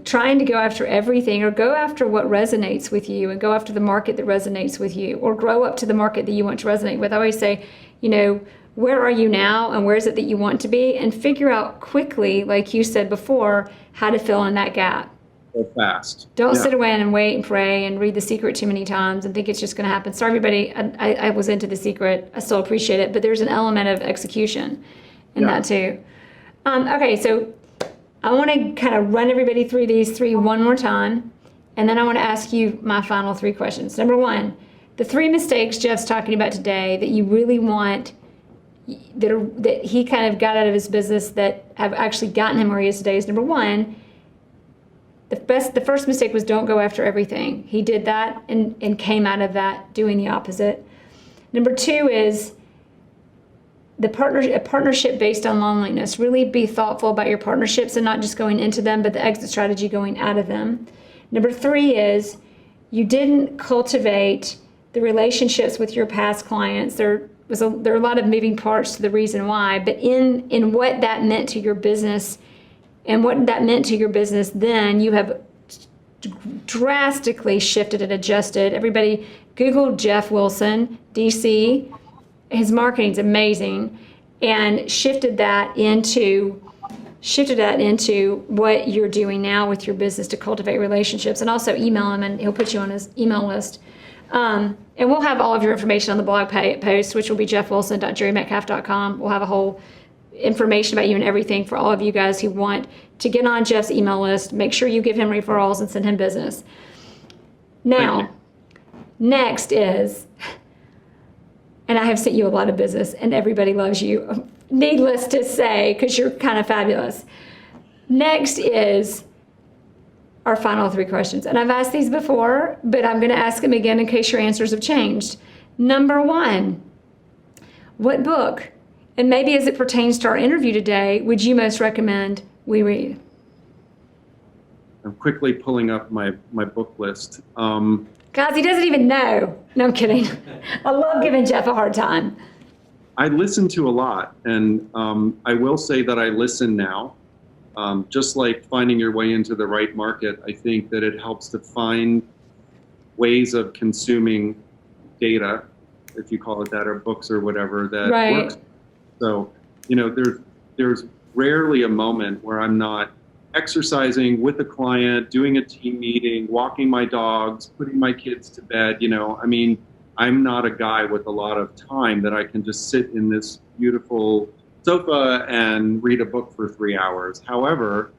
trying to go after everything, or go after what resonates with you, and go after the market that resonates with you, or grow up to the market that you want to resonate with. I always say, where are you now and where is it that you want to be, and figure out quickly, like you said before, how to fill in that gap. So fast. Don't sit around and wait and pray and read The Secret too many times and think it's just going to happen. Sorry, everybody. I was into The Secret. I still appreciate it, but there's an element of execution in that too. Okay, so I want to kind of run everybody through these three one more time, and then I want to ask you my final three questions. Number one, the three mistakes Jeff's talking about today that you really want, that he kind of got out of his business that have actually gotten him where he is today, is number one, the first mistake was don't go after everything. He did that and came out of that doing the opposite. Number two is a partnership based on loneliness. Really be thoughtful about your partnerships and not just going into them, but the exit strategy going out of them. Number three is you didn't cultivate the relationships with your past clients. There are a lot of moving parts to the reason why, but in what that meant to your business and what that meant to your business, then you have drastically shifted and adjusted. Everybody Google Jeff Wilson, DC. His marketing's amazing, and shifted that into what you're doing now with your business to cultivate relationships. And also email him, and he'll put you on his email list. And we'll have all of your information on the blog post, which will be jeffwilson.jeremetcalf.com. We'll have a whole information about you and everything for all of you guys who want to get on Jeff's email list. Make sure you give him referrals and send him business. Now, next is, and I have sent you a lot of business, and everybody loves you, needless to say, because you're kind of fabulous. Next is our final three questions. And I've asked these before, but I'm going to ask them again in case your answers have changed. Number one, what book, and maybe as it pertains to our interview today, would you most recommend we read? I'm quickly pulling up my book list. Guys, he doesn't even know. No, I'm kidding. I love giving Jeff a hard time. I listen to a lot, and I will say that I listen now. Just like finding your way into the right market, I think that it helps to find ways of consuming data, if you call it that, or books or whatever, that works. So, there's rarely a moment where I'm not exercising with a client, doing a team meeting, walking my dogs, putting my kids to bed. I'm not a guy with a lot of time that I can just sit in this beautiful sofa and read a book for 3 hours. However,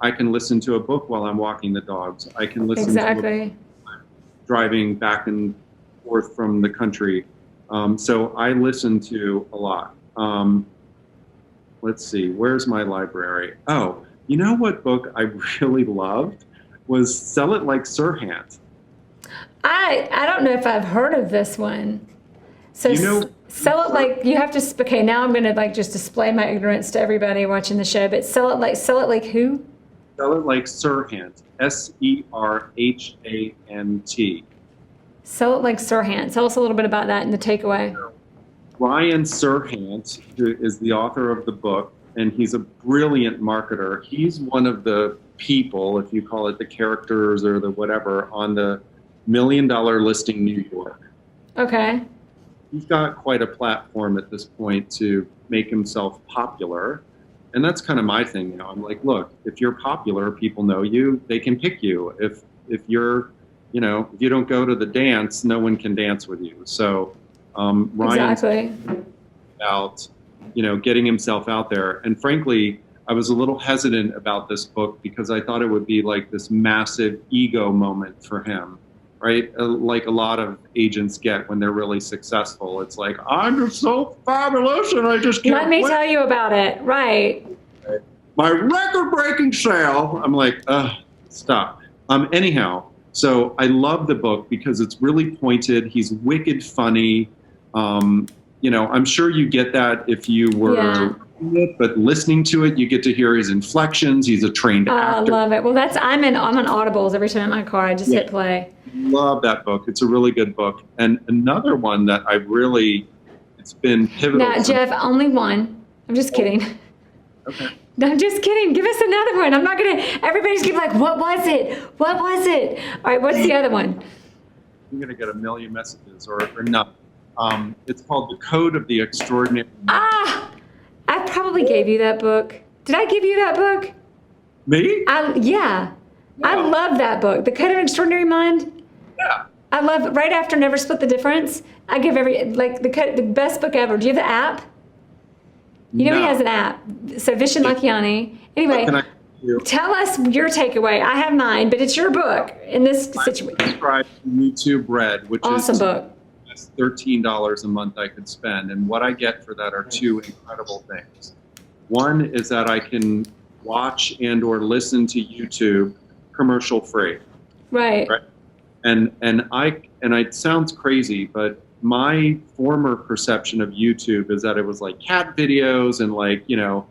I can listen to a book while I'm walking the dogs. I can listen to a book driving back and forth from the country. So I listen to a lot. Let's see, where's my library? Oh, you know what book I really loved was Sell It Like Serpent. I don't know if I've heard of this one. So sell it like, you have to, okay, now I'm going to just display my ignorance to everybody watching the show, but sell it like who? Sell It Like Serpent, Serhant. Sell It Like Serpent. Tell us a little bit about that and the takeaway. Ryan Serhant, who is the author of the book, and he's a brilliant marketer. He's one of the people, if you call it the characters or the whatever, on the $1 Million Listing New York. Okay. He's got quite a platform at this point to make himself popular. And that's kind of my thing now. I'm like, look, if you're popular, people know you, they can pick you. If you're if you don't go to the dance, no one can dance with you. So Ryan's Exactly. about, getting himself out there. And frankly, I was a little hesitant about this book because I thought it would be like this massive ego moment for him, right? Like a lot of agents get when they're really successful. It's like, I'm just so fabulous and I just can't Let me wait. tell you about it. Right. My record-breaking sale. I'm like, stop. Anyhow, so I love the book because it's really pointed. He's wicked funny. I'm sure you get that if you were reading it, but listening to it, you get to hear his inflections. He's a trained actor. I love it. Well, I'm on Audibles every time I'm in my car. I just hit play. Love that book. It's a really good book. And another one that it's been pivotal. Now, Jeff, only one. I'm just kidding. Okay. No, I'm just kidding. Give us another one. I'm not going to, everybody's going to be like, what was it? What was it? All right, what's the other one? I'm going to get a million messages or not. It's called The Code of the Extraordinary. I probably gave you that book. Did I give you that book? Me? Yeah. No. I love that book. The Code of an Extraordinary Mind. Yeah. I love right after Never Split the Difference. I give the best book ever. Do you have the app? He has an app. So Vishen Lakhiani. Anyway, tell us your takeaway. I have mine, but it's your book in this situation. I subscribe to YouTube Red, which Awesome is book. $13 a month I could spend. And what I get for that are two incredible things. One is that I can watch and or listen to YouTube commercial free. Right. And it sounds crazy, but my former perception of YouTube is that it was like cat videos and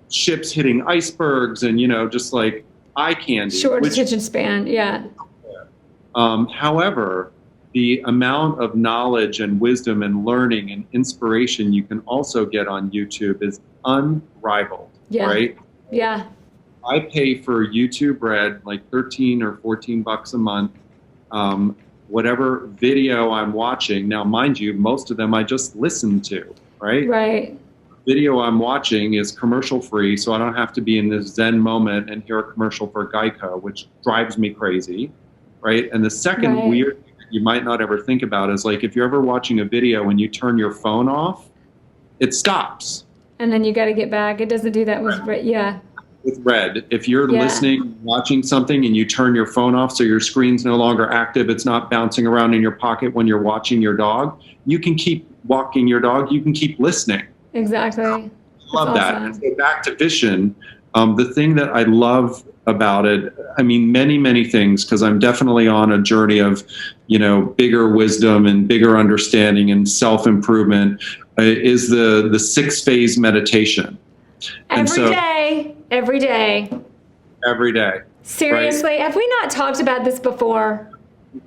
ships hitting icebergs and just like eye candy. Short attention span, yeah. However, the amount of knowledge and wisdom and learning and inspiration you can also get on YouTube is unrivaled, right? Yeah. I pay for YouTube Red like $13 or $14 a month. Whatever video I'm watching, now mind you, most of them I just listen to, right? Right. Video I'm watching is commercial free, so I don't have to be in this Zen moment and hear a commercial for Geico, which drives me crazy, right? And the second weird thing that you might not ever think about is like if you're ever watching a video and you turn your phone off, it stops. And then you got to get back. It doesn't do that with With Red, if you're listening, watching something, and you turn your phone off so your screen's no longer active, it's not bouncing around in your pocket when you're watching your dog, you can keep walking your dog, you can keep listening. Exactly. Love that. And so back to Vishen, the thing that I love about it, many, many things, because I'm definitely on a journey of, bigger wisdom and bigger understanding and self-improvement, is the 6-phase meditation. Every day. Seriously, right? Have we not talked about this before?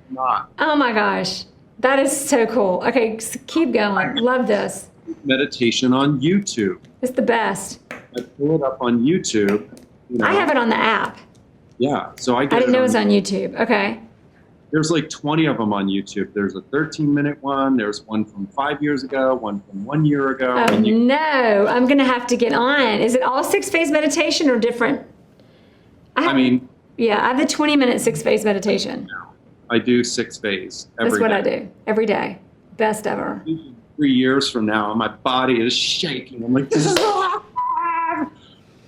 Not. Oh my gosh. That is so cool. Okay, keep going. Love this. Meditation on YouTube. It's the best. I pull it up on YouTube. I have it on the app. Yeah, so I didn't know it was on YouTube. Okay. There's like 20 of them on YouTube. There's a 13-minute one. There's one from 5 years ago, one from 1 year ago. Oh, no. I'm going to have to get on. Is it all 6-phase meditation or different? Yeah, I have the 20-minute 6-phase meditation. I do 6-phase every day. That's what I do every day. Best ever. 3 years from now, my body is shaking. I'm like, this is so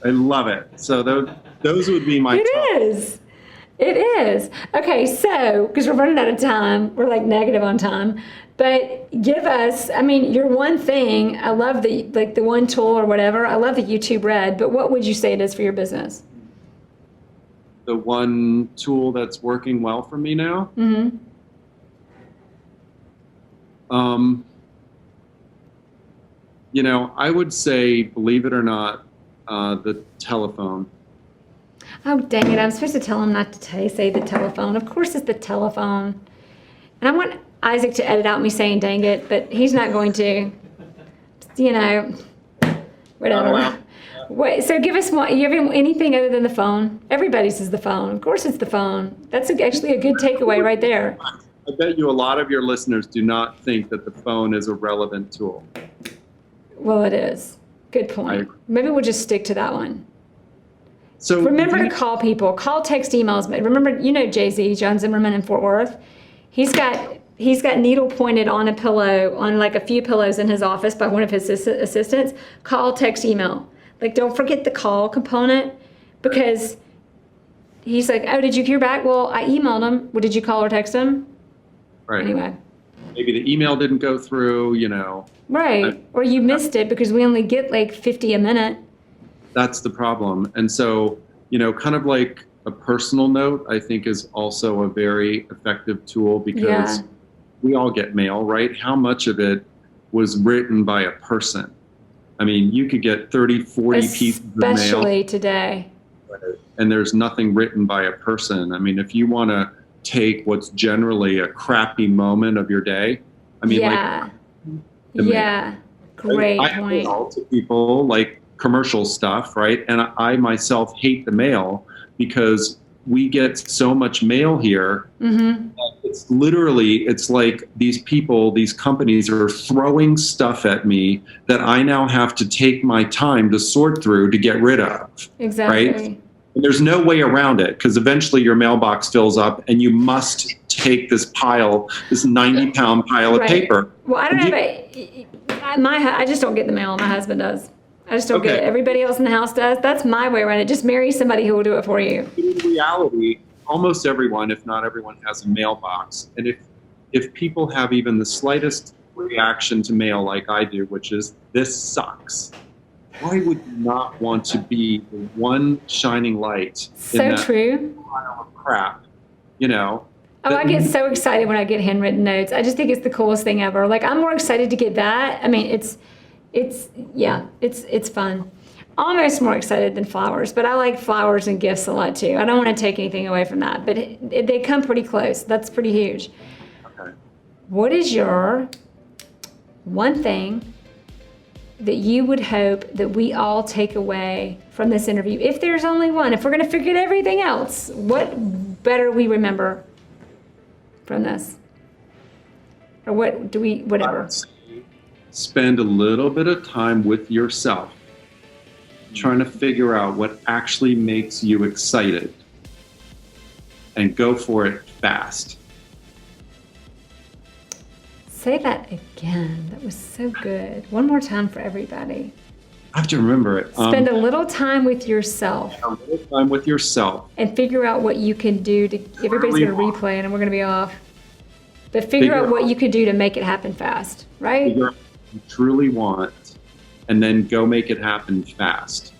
I love it. So those would be my top. It is. Okay, so, because we're running out of time, we're like negative on time, but give us, your one thing, I love the one tool or whatever, I love the YouTube Red, but what would you say it is for your business? The one tool that's working well for me now? Mm-hmm. I would say, believe it or not, the telephone. Oh, dang it. I'm supposed to tell him not to say the telephone. Of course it's the telephone. And I want Isaac to edit out me saying dang it, but he's not going to. Whatever. Wait, so give us one. You have anything other than the phone? Everybody says the phone. Of course it's the phone. That's actually a good takeaway right there. I bet you a lot of your listeners do not think that the phone is a relevant tool. Well, it is. Good point. Maybe we'll just stick to that one. So remember to call people, call, text, emails. Remember, Jay-Z, John Zimmerman in Fort Worth. He's got needle pointed on a pillow, on like a few pillows in his office by one of his assistants. Call, text, email. Like, don't forget the call component, because he's like, oh, did you hear back? Well, I emailed him. Well, did you call or text him? Right. Anyway. Maybe the email didn't go through, Right. Or you missed it because we only get like 50 a minute. That's the problem. And so, kind of like a personal note, I think, is also a very effective tool, because we all get mail, right? How much of it was written by a person? I mean, you could get 30, 40 pieces of mail. Especially today. And there's nothing written by a person. I mean, if you want to take what's generally a crappy moment of your day, I mean, great I point. email to people like commercial stuff, right? And I myself hate the mail, because we get so much mail here. Mm-hmm. It's like these people, these companies are throwing stuff at me that I now have to take my time to sort through to get rid of. Exactly. Right? And there's no way around it, because eventually your mailbox fills up and you must take this 90-pound pile of paper. Well, I don't know, I just don't get the mail. My husband does. I just don't get it. Everybody else in the house does. That's my way around it. Just marry somebody who will do it for you. In reality, almost everyone, if not everyone, has a mailbox. And if people have even the slightest reaction to mail like I do, which is, this sucks, why would you not want to be the one shining light in that pile of crap, Oh, I get so excited when I get handwritten notes. I just think it's the coolest thing ever. Like, I'm more excited to get that. I mean, it's fun. Almost more excited than flowers, but I like flowers and gifts a lot too. I don't want to take anything away from that, but they come pretty close. That's pretty huge. Okay. What is your one thing that you would hope that we all take away from this interview? If there's only one, if we're going to forget everything else, what better we remember from this? Or what do we, whatever. Spend a little bit of time with yourself, trying to figure out what actually makes you excited, and go for it fast. Say that again. That was so good. One more time for everybody. I have to remember it. Spend a little time with yourself. A little time with yourself. And figure out what you can do to, everybody's going to replay and we're going to be off. But figure out what you could do to make it happen fast, right? Figure out what you truly want, and then go make it happen fast.